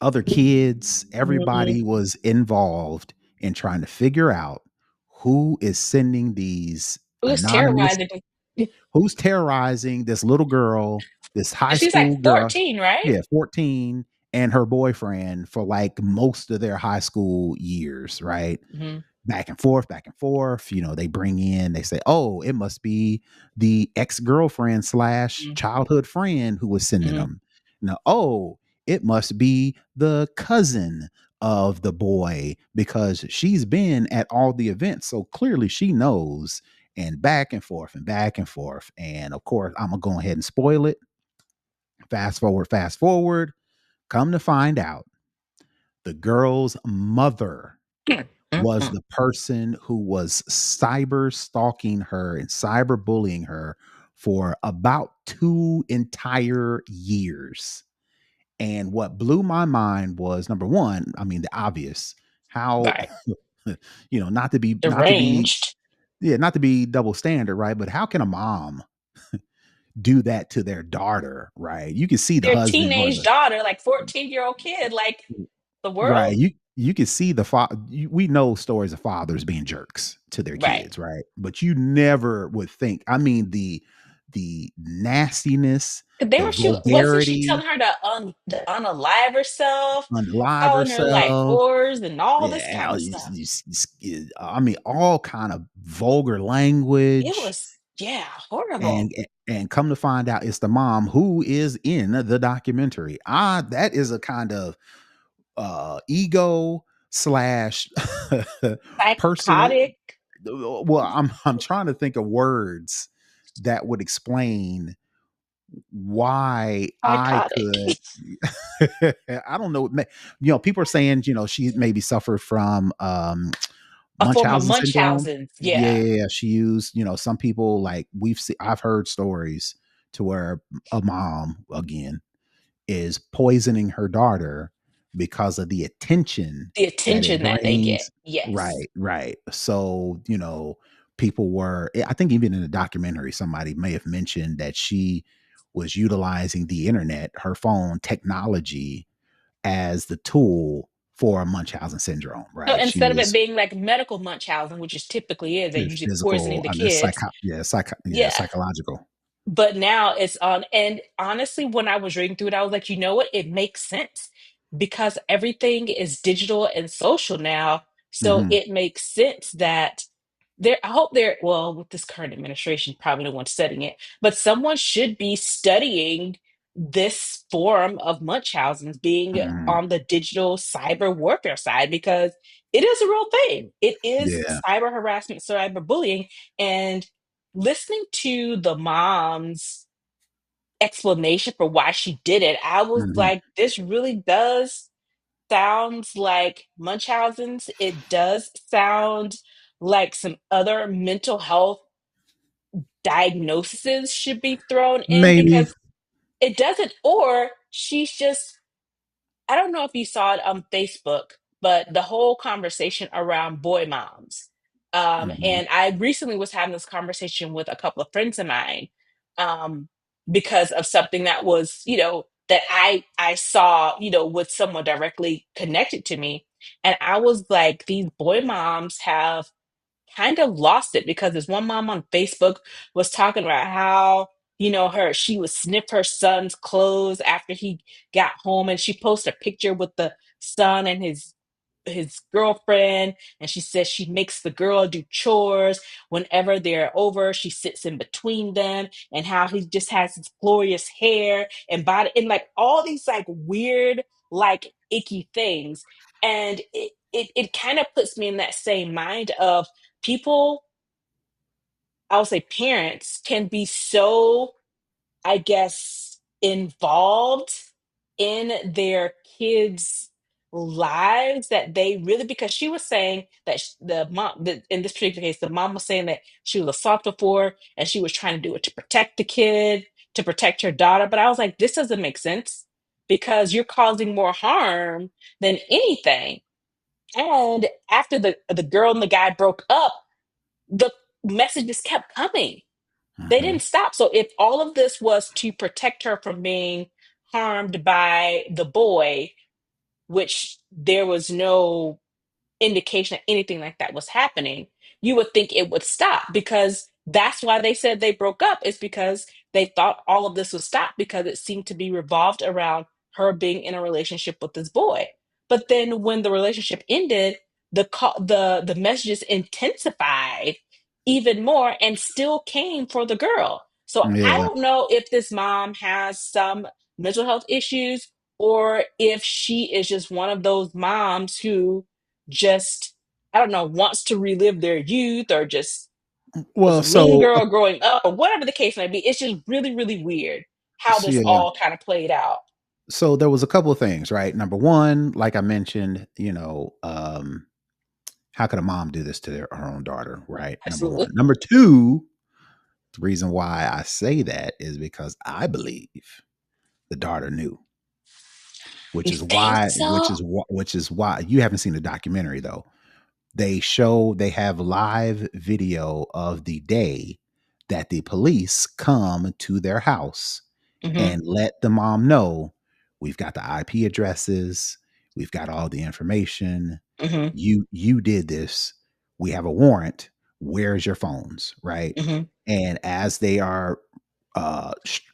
other kids, Mhm. everybody was involved in trying to figure out who is sending these It was anonymous terrorizing. who's terrorizing this little girl, this high She's like school girl, 14, right? yeah, 14, and her boyfriend for like most of their high school years, right? Mhm. Back and forth. They bring in, they say, oh, it must be the ex-girlfriend slash Mhm. childhood friend who was sending Mhm. them. Now, oh, it must be the cousin of the boy because she's been at all the events. So clearly she knows, and back and forth and back and forth. And of course, I'm going to go ahead and spoil it. Fast forward, fast forward. Come to find out, the girl's mother Mm, mm, was mm. the person who was cyber stalking her and cyber bullying her for about 2 entire years. And what blew my mind was, number one, I mean, the obvious, how, Right. not to be, Deranged. yeah, not to be double standard, right? But how can a mom do that to their daughter, right? You can see the Their husband or teenage the, daughter, like 14-year-old kid, like the right. world. You can see the we know stories of fathers being jerks to their Right. kids, right? But you never would think. I mean, the nastiness, 'Cause they the were she wasn't she vulgarity, telling her to unalive herself, unalive calling her like herself. whores and all this kind Yeah, of stuff. I mean, all kind of vulgar It language, was, yeah, horrible. and come to find out, it's the mom who is in the documentary. That is a kind of ego slash personal. Psychotic. Well, I'm trying to think of words that would explain why I Psychotic. could. I don't know. People are saying, she maybe suffered from A form of Munchausen syndrome. Munchausen's. Yeah, Yeah. yeah, yeah. She used, some people, like, I've heard stories to where a mom, again, is poisoning her daughter because of the attention The that it attention that they get. brings. Yes. Right, right. So, people were, I think even in the documentary, somebody may have mentioned that she was utilizing the internet, her phone technology, as the tool for Munchausen syndrome, So right? She instead of it was being like medical Munchausen, which is typically is, they're usually poisoning physical, the and the kids. Yeah. psychological. But now it's on. And honestly, when I was reading through it, I was like, you know what? It makes sense because everything is digital and social now. So Hmm. it makes sense that I hope well, with this current administration, probably no one's studying it, but someone should be studying this form of Munchausen's being Hmm. on the digital cyber warfare side because it is a real thing. It is Yeah. cyber harassment, cyber bullying. And listening to the mom's explanation for why she did it, I was Hmm. like, this really does sounds like Munchausen's. It does sound like some other mental health diagnoses should be thrown in Maybe. because it doesn't, or she's just, I don't know if you saw it on Facebook, but the whole conversation around boy moms. Hmm. And I recently was having this conversation with a couple of friends of mine um, because of something that was, that I saw, with someone directly connected to me. And I was like, these boy moms have kind of lost it because this one mom on Facebook was talking about how, she would sniff her son's clothes after he got home, and she posted a picture with the son and his girlfriend, and she says she makes the girl do chores whenever they're over. She sits in between them, and how he just has his glorious hair and body, and like all these like weird, like icky things. And it kind of puts me in that same mind of people, I'll say parents can be so, I guess, involved in their kids' lives that they really, because she was saying that the mom, in this particular case, the mom was saying that she was assaulted before and she was trying to do it to protect the kid, to protect her daughter. But I was like, this doesn't make sense because you're causing more harm than anything. And after the girl and the guy broke up, the messages kept coming. They Hmm. didn't stop. So if all of this was to protect her from being harmed by the boy, which there was no indication that anything like that was happening, you would think it would stop because that's why they said they broke up, is because they thought all of this would stop because it seemed to be revolved around her being in a relationship with this boy. But then when the relationship ended, the messages intensified even more and still came for the girl. So I Yeah. don't know if this mom has some mental health issues or if she is just one of those moms who just, I don't know, wants to relive their youth or just was Well, a mean so girl growing up or whatever the case may be. It's just really, really weird how this yeah, all kind of played out. so there was a couple of things, right? Number one, like I mentioned, how could a mom do this to her own daughter, right? Number one. Absolutely. Number two, the reason why I say that is because I believe the daughter knew, You think so? which is why you haven't seen the documentary though. They have live video of the day that the police come to their house Hmm. and let the mom know, we've got the IP addresses, we've got all the information. Hmm. You did this. We have a warrant. Where's your phones, right? Hmm. And as they are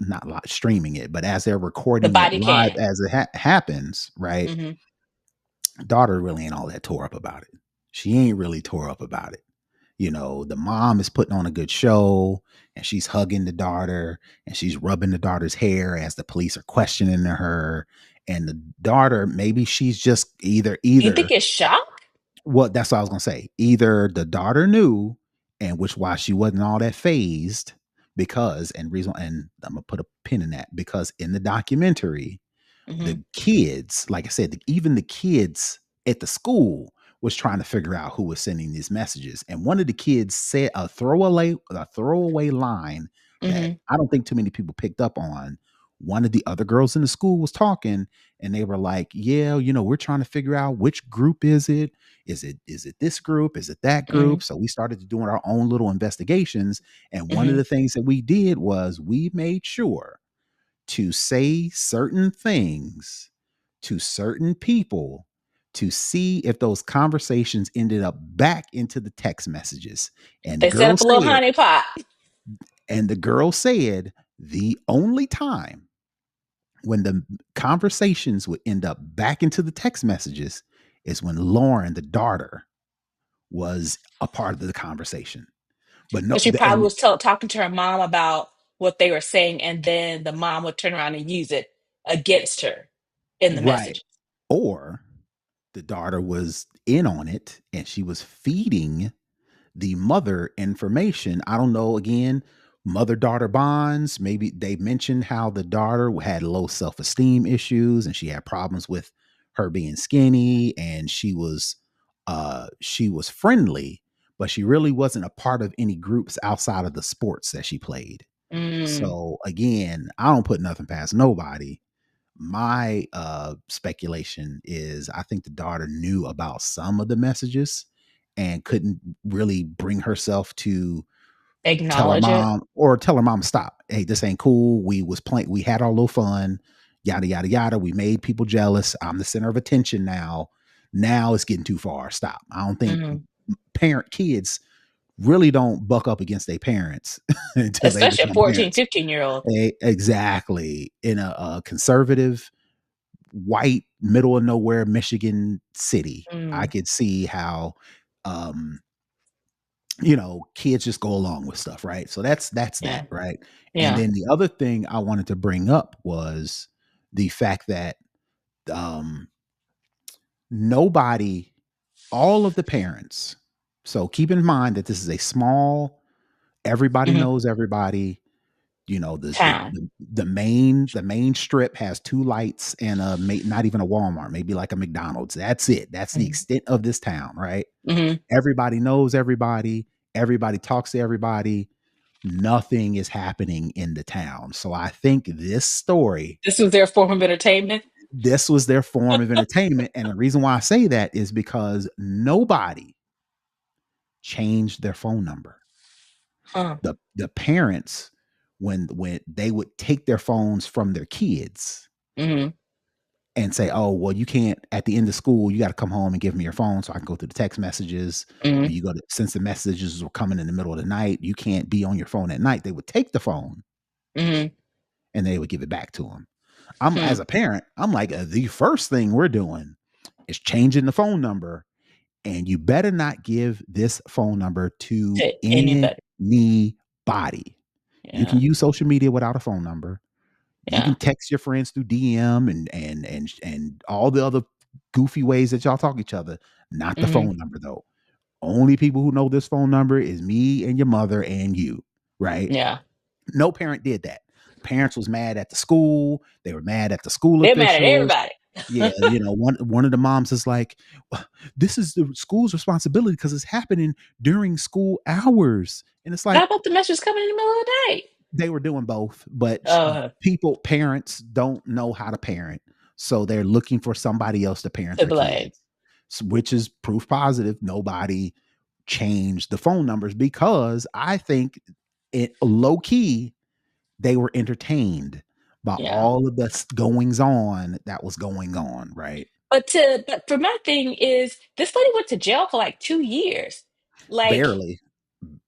not streaming it, but as they're The recording it body live cam. as it happens, right? Hmm. Daughter really ain't all that tore up about it. She ain't really tore up about it. The mom is putting on a good show and she's hugging the daughter and she's rubbing the daughter's hair as the police are questioning her. And the daughter, maybe she's just You think either it's shock? what that's what I was gonna say. Either the daughter knew, and which why she wasn't all that phased, because and reason and I'm gonna put a pin in that because in the documentary, Hmm. the kids, like I said, even the kids at the school was trying to figure out who was sending these messages. And one of the kids said a throwaway line that Hmm. I don't think too many people picked up on. One of the other girls in the school was talking and they were like, yeah, we're trying to figure out which group is it? Is it this group? Is it that Hmm. group? So we started doing our own little investigations. And one of Hmm. the things that we did was we made sure to say certain things to certain people to see if those conversations ended up back into the text messages. And the They set girl up a little said, honey pot. the only time when the conversations would end up back into the text messages is when Lauren, the daughter, was a part of the conversation. But no, So she probably and was talking to her mom about what they were saying, and then the mom would turn around and use it against her in the right. message. Or the daughter was in on it and she was feeding the mother information. I don't know, again, mother daughter bonds. Maybe they mentioned how the daughter had low self esteem issues and she had problems with her being skinny and she was friendly, but she really wasn't a part of any groups outside of the sports that she played. Mm, So again, I don't put nothing past nobody. My speculation is I think the daughter knew about some of the messages and couldn't really bring herself to acknowledge it. tell her mom to stop. Hey, this ain't cool. We was playing, we had our little fun, yada yada yada. We made people jealous. I'm the center of attention now. Now it's getting too far. Stop. I don't think Hmm. parent kids really don't buck up against their parents until they Especially a become 14, parents. 15-year-old. Exactly. In a conservative white middle of nowhere Michigan city, I Mm, could see how um kids just go along with stuff, right? So that's yeah, that, right? And yeah. then the other thing I wanted to bring up was the fact that um nobody all of the parents, so keep in mind that this is a small, everybody Hmm. knows everybody. Town. The main strip has two lights and not even a Walmart, maybe like a McDonald's. That's it. That's the Hmm. extent of this town, right? Hmm. Everybody knows everybody. Everybody talks to everybody. Nothing is happening in the town. So I think This was their form of entertainment. this was their form of entertainment. And the reason why I say that is because nobody changed their phone number. Huh. The parents, when they would take their phones from their kids Hmm. and say, "Oh, well, you can't at the end of school, you got to come home and give me your phone so I can go through the text messages." Or Hmm. you go to since the messages were coming in the middle of the night, you can't be on your phone at night. They would take the phone Hmm. and they would give it back to them. I'm Hmm. as a parent, I'm like, the first thing we're doing is changing the phone number, and you better not give this phone number to To anybody. anybody. You can Yeah. use social media without a phone number. You can Yeah. text your friends through DM and all the other goofy ways that y'all talk to each other. Not the Hmm. phone number though. Only people who know this phone number is me and your mother and you, right? Yeah. No parent did that. Parents was mad at the school. They were mad at the school They're mad at officials. everybody. Yeah, one of the moms is like, "Well, this is the school's responsibility because it's happening during school hours." And it's How like about the messages coming in the middle of the night? they were doing both, but Uh, parents don't know how to parent. So they're looking for somebody else to parent to their blame. kids, which is proof positive. Nobody changed the phone numbers because I think it low key they were entertained by Yeah. all of the goings on that was going on, right? But for my thing is this lady went to jail for like 2 years. Like, Barely,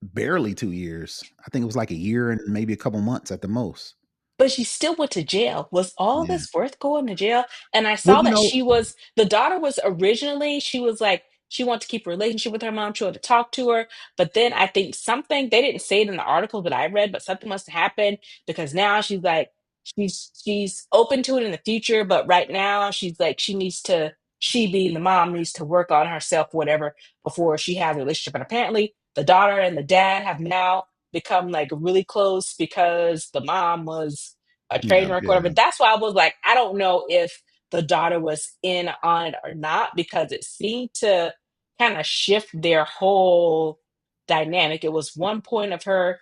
barely 2 years. I think it was like a year and maybe a couple months at the most. but she still went to jail. Was all Yeah. this worth going to jail? And I Well, saw that she was the daughter was originally, she was like, she wanted to keep a relationship with her mom. She wanted to talk to her. But then I think something, they didn't say it in the article that I read, but something must have happened because now she's like, she's open to it in the future. But right now she's like, she being the mom needs to work on herself, whatever, before she has a relationship. And apparently the daughter and the dad have now become like really close because the mom was a yeah, trainer or whatever. yeah, That's why I was like, I don't know if the daughter was in on it or not because it seemed to kind of shift their whole dynamic. It was one point of her,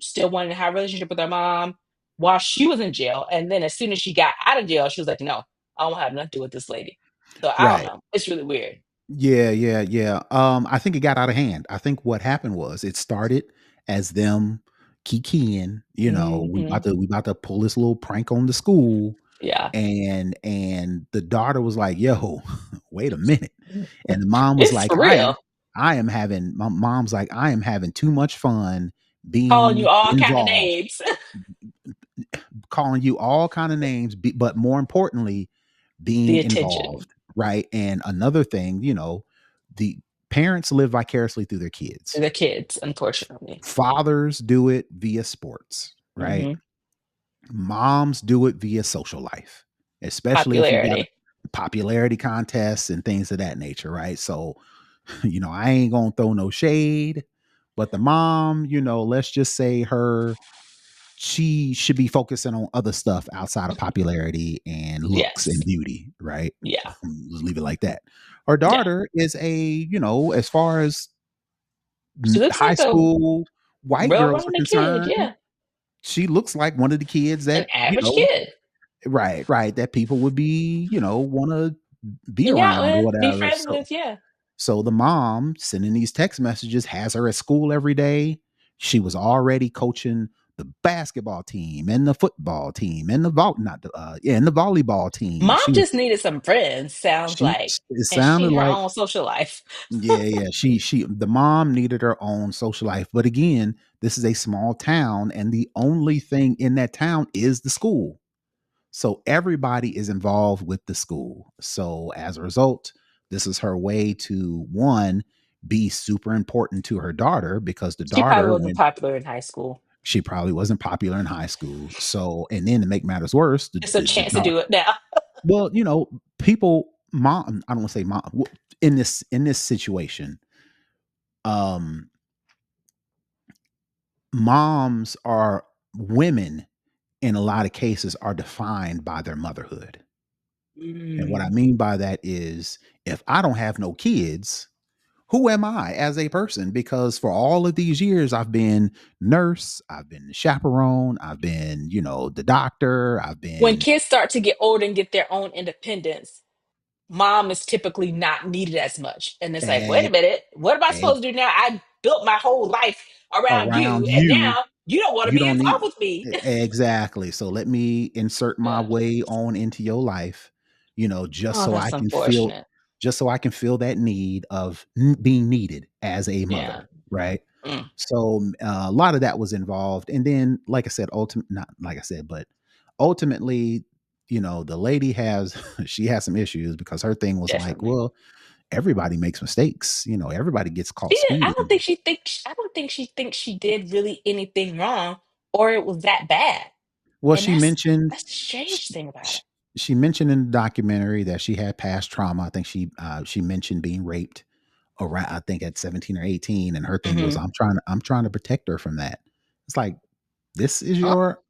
still wanting to have a relationship with her mom while she was in jail. And then as soon as she got out of jail, she was like, no, I don't have nothing to do with this lady. So I don't right. know. It's really weird. Yeah, yeah, yeah. I think it got out of hand. I think what happened was it started as them kikiing, Hmm. we about to pull this little prank on the school, Yeah. and the daughter was like, "Yo, wait a minute." And the mom was This is like, for real. I am having my mom's like, "I am having too much fun Calling you being all kind of involved." names. Calling you all kind of names, but more importantly, The being attention. involved, right? And another thing, the parents live vicariously through their kids. The kids, unfortunately. Fathers do it via sports, right? Hmm. Moms do it via social life, especially if you got Popularity. popularity contests and things of that nature, right? So, I ain't gonna throw no shade, but the mom, let's just say she should be focusing on other stuff outside of popularity and looks Yes. and beauty, right? Yeah. Just leave it like that. Her Yeah. daughter is as far as She looks high like a school white girls are well-rounded kid. concerned, Yeah. she looks like one of the kids An that, average kid. right, right, that people would be, want to be Yeah, around or with be whatever. friends So with, yeah. So the mom sending these text messages has her at school every day. She was already coaching the basketball team and the football team and the not the and the volleyball team. Mom just needed some friends, sounds She like. it And she sounded need her like own social life. yeah, yeah. The mom needed her own social life. But again, this is a small town and the only thing in that town is the school. So everybody is involved with the school. So as a result, this is her way to one be super important to her daughter because the She probably daughter wasn't when popular in high school. she probably wasn't popular in high school. So and then to make matters worse, It's a the chance to daughter, do it now. well, people mom I don't want to say mom in this situation, um moms are women in a lot of cases are defined by their motherhood. And what I Mm. mean by that is if I don't have no kids, who am I as a person? Because for all of these years, I've been nurse, I've been the chaperone, I've been, the doctor, I've When been kids start to get older and get their own independence, mom is typically not needed as much. And it's like, wait a, a minute, what am I a, supposed to do now? I built my whole life around around you, and you. now you don't want to You be don't need involved with me. exactly. So let me insert my Yeah. way on into your life, Oh, that's unfortunate. just so I can feel that need of being needed as a Yeah. mother, right? Mm. So a lot of that was involved, and then, like I said, not like I said, but ultimately, the lady has she has some issues because her thing was like, Definitely. well, everybody makes mistakes, everybody gets caught She did. I don't speeding. think she thinks. I don't think she thinks she did really anything wrong, or it was that bad. Well, And that's the strange thing about sh- it. she mentioned in the documentary that she had past trauma. I think she mentioned being raped around, I think, at 17 or 18, and her thing was, Mhm. I'm trying to protect her from that. It's like, this is Huh? your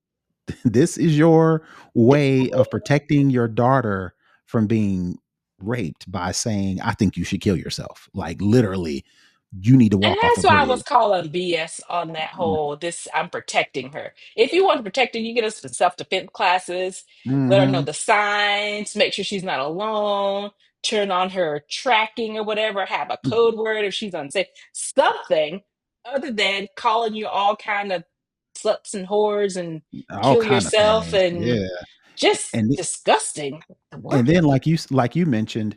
this is your way of protecting your daughter from being raped by saying, I think you should kill yourself. Like, literally, you need to And walk off a that's why I bridge. was calling BS on that whole this I'm protecting her. If you want to protect her, you get us some self-defense classes, let her know Mm-hmm. the signs, make sure she's not alone, turn on her tracking or whatever, have a code word if she's unsafe, something other than calling you all kind of sluts and whores and All kill kind of yourself things. and Yeah. just And disgusting. The And word then, like you mentioned,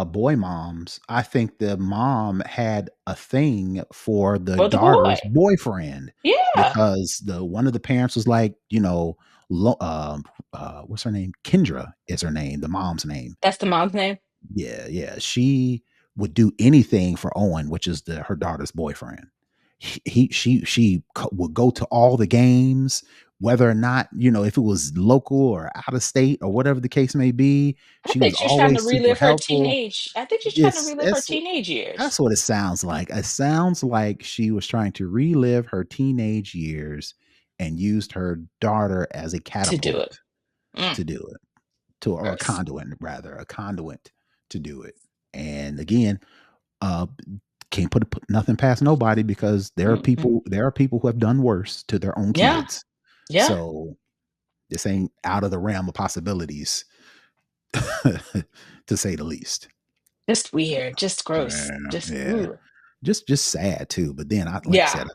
boy moms. I think the mom had a thing for the for the daughter's boy. boyfriend Yeah, because the one of the parents was like, what's her name? Kendra is her name, the mom's name. that's the mom's name. Yeah, yeah. She would do anything for Owen, which is her daughter's boyfriend. Would go to all the games, whether or not, if it was local or out of state or whatever the case may be. I She was think she's trying to always super relive her helpful. teenage. I think she's trying to It's relive her it's teenage years that's what it sounds like. It sounds like she was trying to relive her teenage years and used her daughter as a to do it. catapult Mm, to do it, or a gross. conduit, rather, a conduit to do it. And again, uh, can't put nothing past nobody, because Mm-mm. there are people who have done worse to their own Yeah, kids. yeah. So this ain't out of the realm of possibilities, to say the least. Just weird. Just gross. Yeah, Just yeah. ooh. Just sad too. But then, like I Yeah. said,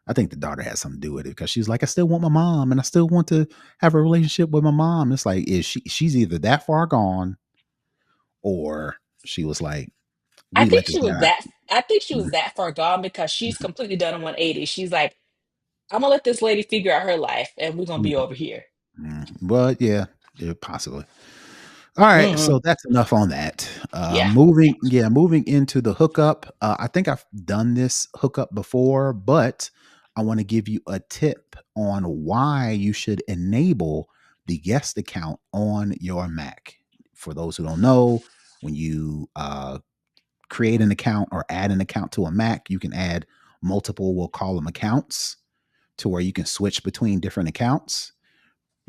I think the daughter has something to do with it, because she's like, I still want my mom, and I still want to have a relationship with my mom. It's like, she's either that far gone, or she was like, I we think let this she was guy. that. I think she was Mhm, that far gone because she's mhm, completely done a 180. She's like, I'm gonna let this lady figure out her life, and we're gonna be mhm, over here. But yeah, possibly. All right, Mm-mm. so that's enough on that. Yeah. Moving into the hookup. I think I've done this hookup before, but I want to give you a tip on why you should enable the guest account on your Mac. For those who don't know, when you create an account or add an account to a Mac, you can add multiple, we'll call them accounts, to where you can switch between different accounts.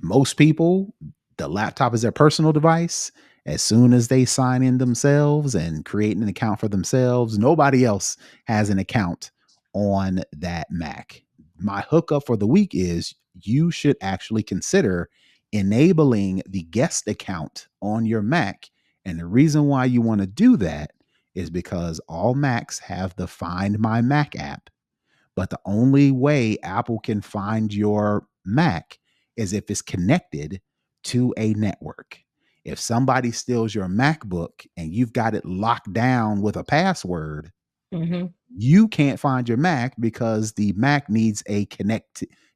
Most people, the laptop is their personal device. As soon as they sign in themselves and create an account for themselves, nobody else has an account on that Mac. My hookup for the week is, you should actually consider enabling the guest account on your Mac. And the reason why you want to do that is because all Macs have the Find My Mac app, but the only way Apple can find your Mac is if it's connected to a network. If somebody steals your MacBook and you've got it locked down with a password, Mm-hmm. you can't find your Mac, because the Mac needs it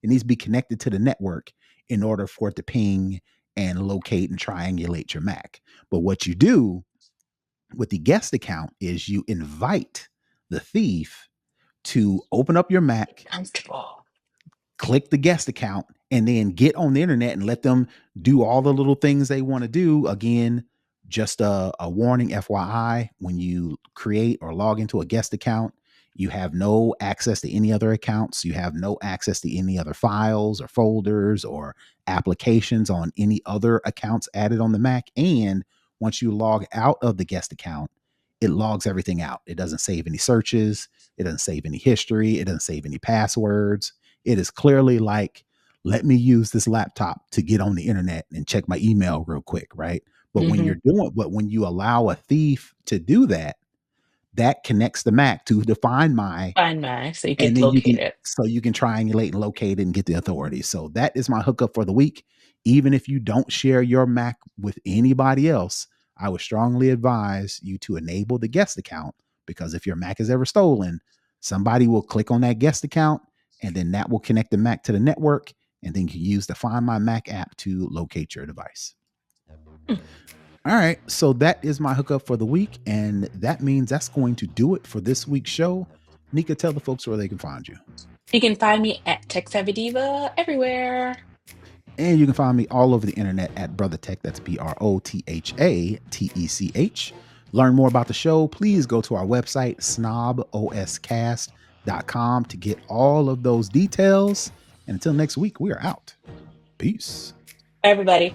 needs to be connected to the network in order for it to ping and locate and triangulate your Mac. But what you do with the guest account is you invite the thief to open up your Mac, Comfortable. click the guest account, and then get on the internet and let them do all the little things they want to do. Again, just a warning, FYI, when you create or log into a guest account, you have no access to any other accounts. You have no access to any other files or folders or applications on any other accounts added on the Mac. And once you log out of the guest account, it logs everything out. It doesn't save any searches. It doesn't save any history. It doesn't save any passwords. It is clearly like, let me use this laptop to get on the internet and check my email real quick, right? Mm-hmm. But when you allow a thief to do that, that connects the Mac to Find My, Find mine so you and get then located. you can triangulate and locate it and get the authorities. So that is my hookup for the week. Even if you don't share your Mac with anybody else, I would strongly advise you to enable the guest account, because if your Mac is ever stolen, somebody will click on that guest account, and then that will connect the Mac to the network, and then you can use the Find My Mac app to locate your device. Mm. All right, so that is my hookup for the week, and that means that's going to do it for this week's show. Nika, tell the folks where they can find you. You can find me at Tech Savvy Diva everywhere. And you can find me all over the internet at Brother Tech. That's BROTHATECH. Learn more about the show. Please go to our website, snoboscast.com, to get all of those details. And until next week, we are out. Peace. Everybody.